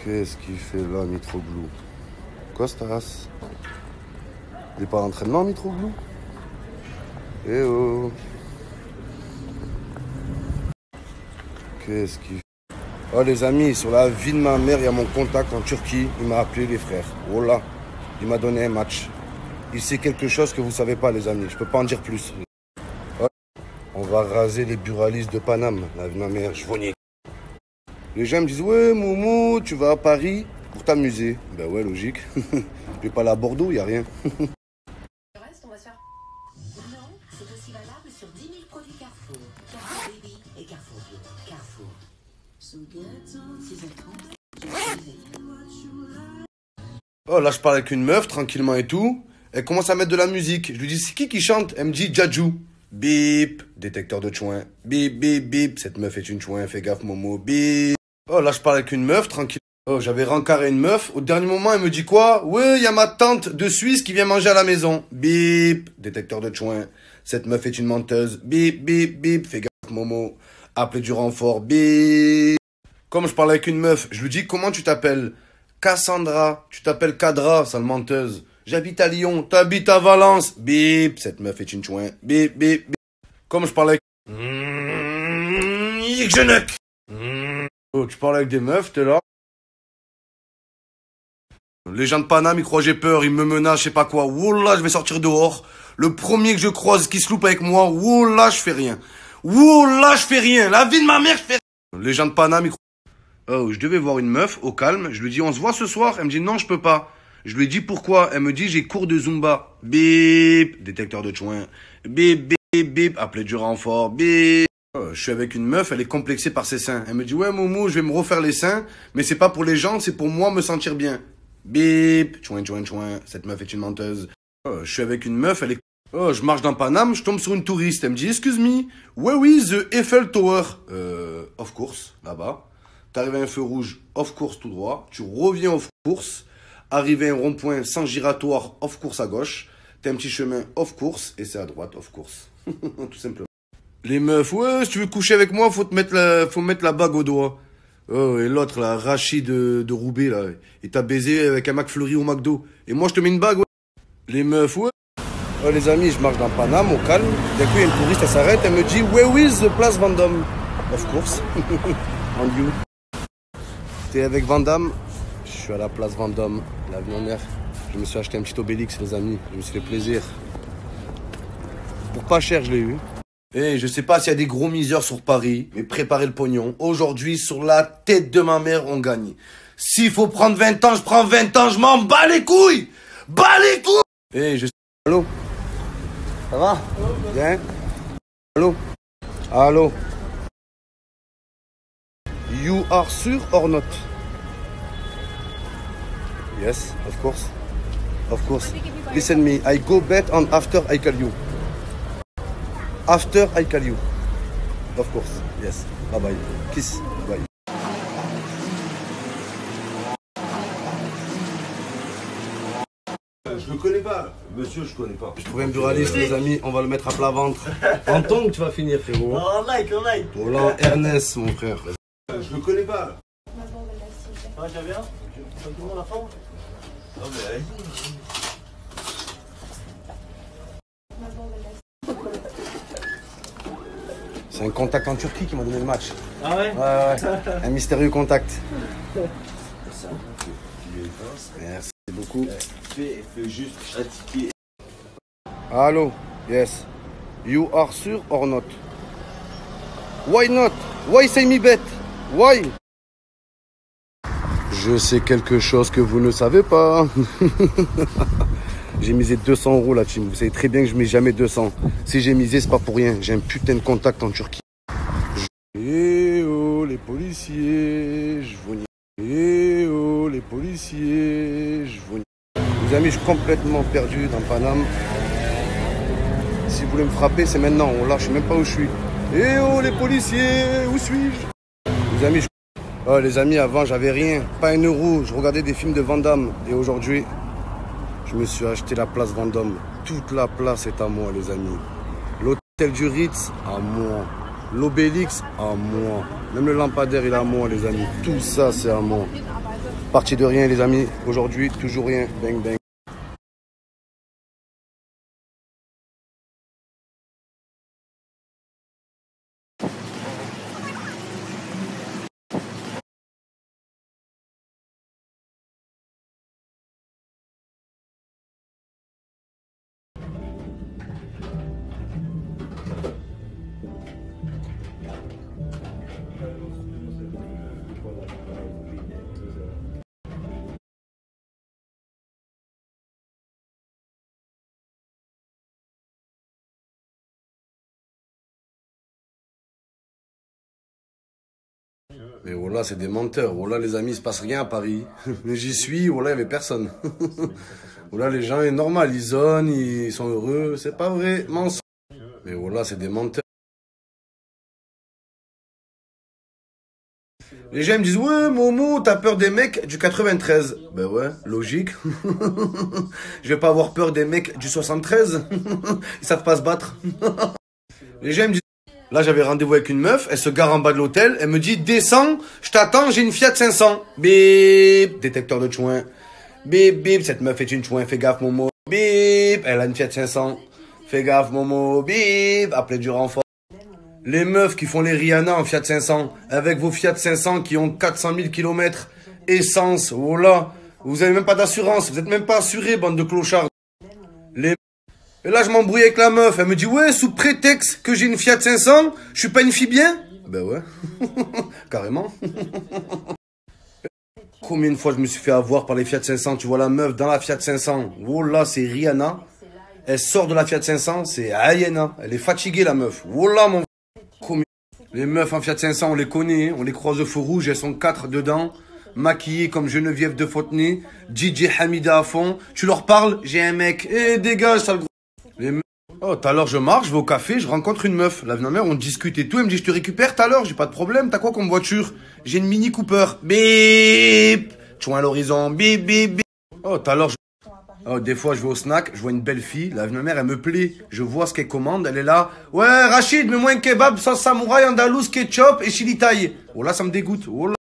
Qu'est-ce qu'il fait là, Mitroglou? Costas? Il est pas à l'entraînement, Mitroglou? Eh oh! Qu'est-ce qu'il fait? Oh les amis, sur la vie de ma mère, il y a mon contact en Turquie. Il m'a appelé les frères. Oh là! Il m'a donné un match. Il sait quelque chose que vous savez pas, les amis. Je peux pas en dire plus. Oh. On va raser les buralistes de Paname. La vie de ma mère, je vous nique. Les gens me disent, ouais, Moumou, tu vas à Paris pour t'amuser. Ben ouais, logique. Je vais pas aller à Bordeaux, il a rien. Le reste, on va se faire... Non, c'est aussi valable sur 10 000 produits Carrefour. Carrefour Baby et Carrefour Bio. Carrefour. 6h30. Oh, là, je parle avec une meuf, tranquillement et tout. Elle commence à mettre de la musique. Je lui dis, c'est qui chante? Elle me dit, Djadjou. Bip, détecteur de chouin. Bip, bip, bip. Cette meuf est une chouin, fais gaffe, Momo. Bip. Oh, là, je parle avec une meuf, tranquille. Oh, j'avais rencarré une meuf. Au dernier moment, elle me dit quoi? Ouais, il y a ma tante de Suisse qui vient manger à la maison. Bip, détecteur de chouin. Cette meuf est une menteuse. Bip, bip, bip. Fais gaffe, Momo. Appelez du renfort. Bip. Comme je parle avec une meuf, je lui dis, comment tu t'appelles? Cassandra. Tu t'appelles Cadra, sale menteuse. J'habite à Lyon. T'habites à Valence. Bip, cette meuf est une chouin. Bip, bip, bip. Comme je parle avec... Oh, tu parles avec des meufs, t'es là. Les gens de Paname, ils croient j'ai peur, ils me menacent, je sais pas quoi. Wallah, je vais sortir dehors. Le premier que je croise qui se loupe avec moi, wallah, je fais rien. Wallah, je fais rien. La vie de ma mère, je fais rien. Les gens de Paname, ils croient... Oh, je devais voir une meuf, au calme. Je lui dis, on se voit ce soir? Elle me dit, non, je peux pas. Je lui dis, pourquoi? Elle me dit, j'ai cours de Zumba. Bip, détecteur de chouin. Bip, bip, bip, appelez du renfort. Bip. Je suis avec une meuf, elle est complexée par ses seins. Elle me dit, ouais, Moumou, je vais me refaire les seins, mais c'est pas pour les gens, c'est pour moi me sentir bien. Bip, chouin, chouin, chouin, cette meuf est une menteuse. Je suis avec une meuf, elle est... Oh, je marche dans Paname, je tombe sur une touriste. Elle me dit, excuse me, where is the Eiffel Tower? Of course, là-bas. T'arrives à un feu rouge, of course, tout droit. Tu reviens of course. Arrivé à un rond-point sans giratoire, of course à gauche. T'as un petit chemin, of course, et c'est à droite, of course. Tout simplement. Les meufs, ouais, si tu veux coucher avec moi, faut mettre la bague au doigt. Oh, et l'autre, là, Rachid de Roubaix, là, il t'a baisé avec un McFlurry au McDo. Et moi, je te mets une bague, ouais. Les meufs, ouais. Oh, les amis, je marche dans Paname, au calme. D'un coup, il y a une touriste, elle s'arrête, elle me dit, where is the place Vendôme? Of course. And you? T'es avec Vandame? Je suis à la place Vendôme, la vie en mer. Je me suis acheté un petit Obélix, les amis. Je me suis fait plaisir. Pour pas cher, je l'ai eu. Et je sais pas s'il y a des gros miseurs sur Paris, mais préparez le pognon. Aujourd'hui, sur la tête de ma mère, on gagne. S'il faut prendre 20 ans, je prends 20 ans, je m'en bats les couilles! Bats les couilles! Et je... Allô? Ça va? Bien? Allô? Allô? You are sure or not? Yes, of course. Of course. Listen me, I go bet on after I call you. After I call you. Of course. Yes. Bye bye. Kiss. Bye. Je le connais pas. Monsieur, je connais pas. Je trouve un buraliste, les amis. On va le mettre à plat ventre. En tongue, tu vas finir, frérot. On like. Roland Ernest, mon frère. Je le connais pas. Ah, tu vas bien? Tout le monde la forme? Non, mais allez. C'est un contact en Turquie qui m'a donné le match. Ah ouais? Ouais. Un mystérieux contact. Merci beaucoup. Fais juste un ticket. Allô? Yes. You are sure or not? Why not? Why say me bet? Why? Je sais quelque chose que vous ne savez pas. J'ai misé 200 € la team. Vous savez très bien que je mets jamais 200. Si j'ai misé, c'est pas pour rien. J'ai un putain de contact en Turquie. Eh oh, les policiers, je vous nie. Eh oh, les policiers, je vous nie. Les amis, je suis complètement perdu dans Paname. Si vous voulez me frapper, c'est maintenant. Oh là, je sais même pas où je suis. Eh oh, les policiers, où suis-je? Les amis, oh, les amis, avant, j'avais rien. Pas 1 euro. Je regardais des films de Van Damme. Et aujourd'hui, je me suis acheté la place Vendôme. Toute la place est à moi, les amis. L'hôtel du Ritz, à moi. L'Obélix, à moi. Même le lampadaire, il est à moi, les amis. Tout ça, c'est à moi. Parti de rien les amis, aujourd'hui toujours rien, bang bang. Mais voilà, c'est des menteurs. Voilà, les amis, il se passe rien à Paris. Mais j'y suis, voilà, il n'y avait personne. Voilà, les gens, c'est normal, ils zonent, ils sont heureux. C'est pas vrai, mensonge. Mais voilà, c'est des menteurs. Les gens me disent, ouais, Momo, t'as peur des mecs du 93. Ben ouais, logique. Je vais pas avoir peur des mecs du 73. Ils savent pas se battre. Les gens me disent, là, j'avais rendez-vous avec une meuf, elle se gare en bas de l'hôtel, elle me dit, descends, je t'attends, j'ai une Fiat 500. Bip, détecteur de chouin. Bip, bip, cette meuf est une chouin, fais gaffe, Momo. Bip, elle a une Fiat 500. Fais gaffe, Momo. Bip, appelez du renfort. Les meufs qui font les Rihanna en Fiat 500, avec vos Fiat 500 qui ont 400 000 km, essence, voilà. Vous avez même pas d'assurance, vous êtes même pas assuré, bande de clochards. Et là, je m'embrouille avec la meuf. Elle me dit, ouais, sous prétexte que j'ai une Fiat 500, je suis pas une fille bien? Ben ouais, carrément. Combien de fois je me suis fait avoir par les Fiat 500? Tu vois la meuf dans la Fiat 500. Oh là, c'est Rihanna. Elle sort de la Fiat 500, c'est Ayana. Elle est fatiguée, la meuf. Oh là, mon... Les meufs en Fiat 500, on les connaît. On les croise au feu rouge. Elles sont 4 dedans. Maquillées comme Geneviève de Fontenay. DJ Hamida à fond. Tu leur parles? J'ai un mec. Eh, dégage, sale gros. Les meufs. Oh, tout à l'heure, je marche, je vais au café, je rencontre une meuf. La ma mère, on discute et tout. Elle me dit, je te récupère tout à l'heure, j'ai pas de problème. T'as quoi comme voiture? J'ai une Mini Cooper. Bip. Tu vois à l'horizon. Bip, bip, bip. Oh, tout à l'heure, oh, des fois, je vais au snack, je vois une belle fille. La ma mère, elle me plaît. Je vois ce qu'elle commande. Elle est là. Ouais, Rachid, mets-moi un kebab, sauce samouraï, andalouse, ketchup et chili thaï. Oh là, ça me dégoûte. Oh là.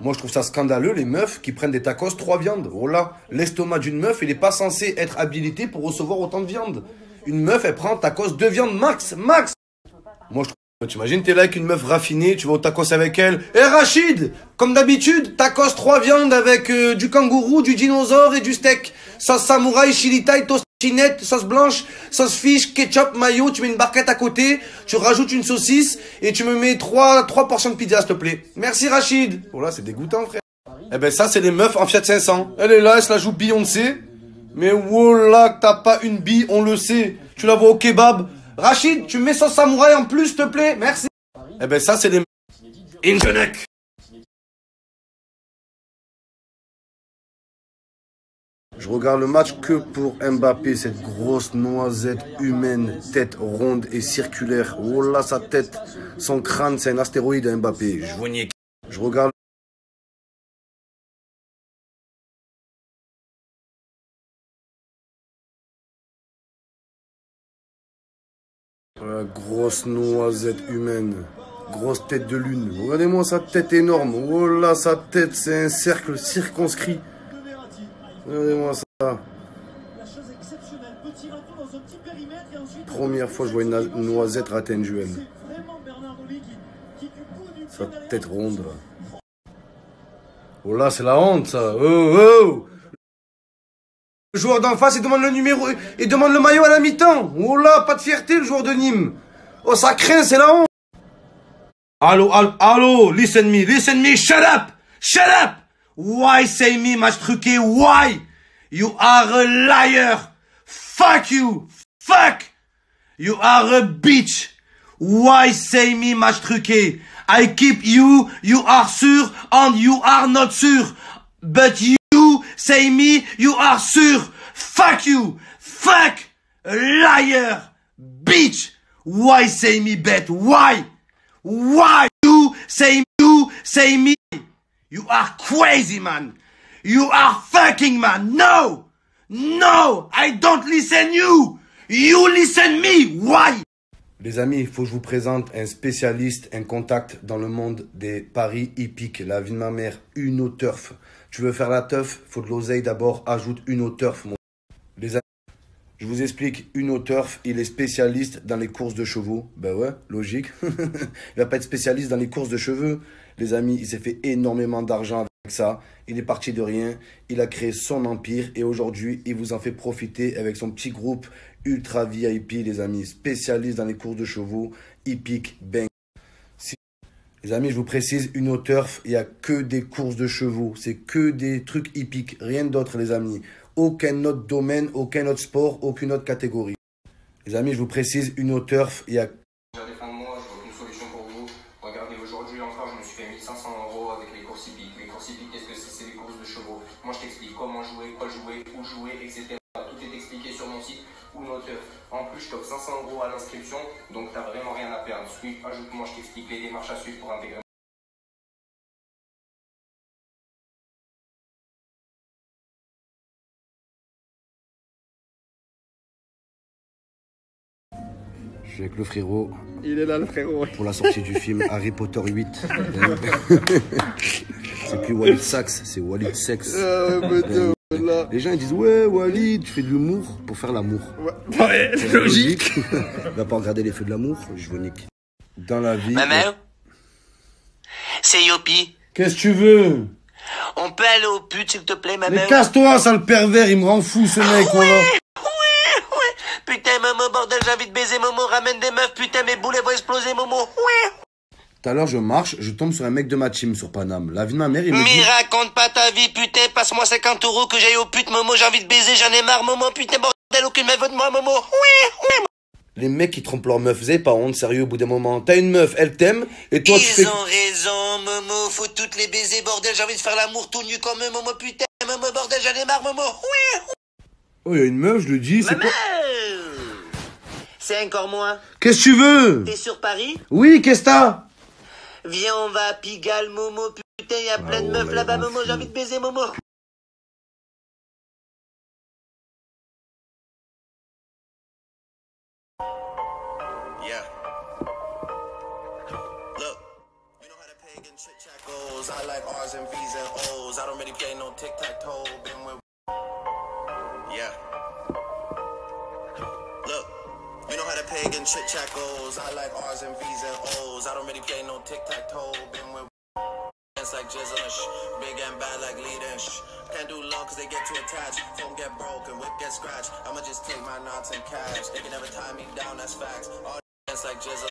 Moi, je trouve ça scandaleux, les meufs qui prennent des tacos 3 viandes. Oh là, l'estomac d'une meuf, il n'est pas censé être habilité pour recevoir autant de viande. Une meuf, elle prend tacos 2 viandes max, max. Moi, je trouve... T'imagines, t'es là avec une meuf raffinée, tu vas au tacos avec elle. Eh Rachid, comme d'habitude, tacos 3 viandes avec du kangourou, du dinosaure et du steak. Sauce samouraï, chili thaï, tostinette, sauce blanche, sauce fiche, ketchup, mayo, tu mets une barquette à côté, tu rajoutes une saucisse et tu me mets 3 portions de pizza, s'il te plaît. Merci Rachid. Oh là, c'est dégoûtant, frère. Eh ben ça, c'est les meufs en Fiat 500. Elle est là, elle se la joue Beyoncé. Mais voilà que t'as pas une bille, on le sait. Tu la vois au kebab. Rachid, tu me mets sauce samouraï en plus, s'il te plaît. Merci. Eh ben ça, c'est les Ingenek. Je regarde le match que pour Mbappé, cette grosse noisette humaine, tête ronde et circulaire. Oh là, sa tête, son crâne, c'est un astéroïde Mbappé. Je regarde. Grosse noisette humaine, grosse tête de lune. Regardez-moi sa tête énorme. Oh là, sa tête, c'est un cercle circonscrit. Regardez-moi ça. Première fois que je vois une noisette rater un duel. Sa tête ronde. Oh là, c'est la honte ça. Oh oh. Le joueur d'en face, il demande le numéro, il demande le maillot à la mi-temps. Oh là, pas de fierté, le joueur de Nîmes. Oh, ça craint, c'est la honte. Allô, allô, allô, listen me, shut up. Why say me, match truqué, why? You are a liar. Fuck you. Fuck. You are a bitch. Why say me, match truqué? I keep you, you are sûr, and you are not sûr. But you say me, you are sûr. Fuck you. Fuck. Liar. Bitch. Why say me bet? Why? Why you say me? You are crazy, man. You are fucking man. No. No. I don't listen you. You listen me. Why? Les amis, il faut que je vous présente un spécialiste, un contact dans le monde des paris hippiques. La vie de ma mère, Uno Turf. Tu veux faire la teuf, faut de l'oseille d'abord, ajoute Uno Turf. Les amis, je vous explique, Uno Turf, il est spécialiste dans les courses de chevaux. Ben ouais, logique. Il va pas être spécialiste dans les courses de cheveux. Les amis, il s'est fait énormément d'argent avec ça. Il est parti de rien. Il a créé son empire et aujourd'hui, il vous en fait profiter avec son petit groupe ultra VIP, les amis. Spécialiste dans les courses de chevaux, hippiques, bang. Les amis, je vous précise, Uno Turf, il n'y a que des courses de chevaux. C'est que des trucs hippiques, rien d'autre, les amis. Aucun autre domaine, aucun autre sport, aucune autre catégorie. Les amis, je vous précise, Uno Turf, il y a... J'ai défendre moi, je vois aucune solution pour vous. Regardez, aujourd'hui encore, je me suis fait 1500 € avec les courses hippiques. Les courses hippiques, qu'est-ce que c'est? C'est les courses de chevaux. Moi, je t'explique comment jouer, quoi jouer, où jouer, etc. Tout est expliqué sur mon site Uno Turf. En plus, je t'offre 500 € à l'inscription, donc t'as vraiment rien à perdre. Ajoute-moi, je t'explique les démarches à suivre pour intégrer. Je suis avec le frérot. Il est là, le frérot. Pour la sortie du film Harry Potter 8. C'est plus Walid Sachs, c'est Walid Sex. Les gens ils disent ouais Walid, tu fais de l'humour pour faire l'amour. Ouais, c'est logique. Il va pas regarder les feux de l'amour, je vous nique. Dans la vie. Maman, c'est Yopi. Qu'est-ce que tu veux? On peut aller au pute, s'il te plaît, maman? Mais casse-toi, sale pervers, il me rend fou ce mec, voilà. Putain, maman, bordel, j'ai envie de baiser, Momo, ramène des meufs, putain, mes boulets vont exploser, Momo. Tout à l'heure, je marche, je tombe sur un mec de ma team sur Paname. La vie de ma mère, il me dit... raconte pas ta vie, putain, passe-moi 50 € que j'aille au pute, Momo, j'ai envie de baiser, j'en ai marre, Momo, putain, bordel, aucune meuf veut de moi, Momo. Les mecs qui trompent leur meuf, vous avez pas honte, sérieux, au bout d'un moment. T'as une meuf, elle t'aime, et toi tu fais... Ils ont raison, Momo, faut toutes les baiser, bordel, j'ai envie de faire l'amour tout nu comme eux, Momo, putain, Momo, bordel, j'en ai marre, Momo. Oh, il y a une meuf, je le dis, c'est Maman, quoi... c'est encore moi. Qu'est-ce que tu veux? T'es sur Paris? Oui, qu'est-ce que t'as? Viens, on va à Pigalle, Momo, putain, y a plein de meufs là-bas, Momo, j'ai envie de baiser, Momo. Yeah. Look, you know how the pagan chit chat goes. I like R's and V's and O's. I don't really play no tic-tac-toe. Been with. Yeah. Look, you know how the pagan chit chat goes. I like R's and V's and O's. I don't really play no tic-tac-toe. Been with. It's like jizzlish, big and bad like leadish. Can't do long cause they get too attached. Phone get broken, whip get scratched. I'ma just take my knots and cash. They can never tie me down, that's facts. All it's like jizzle.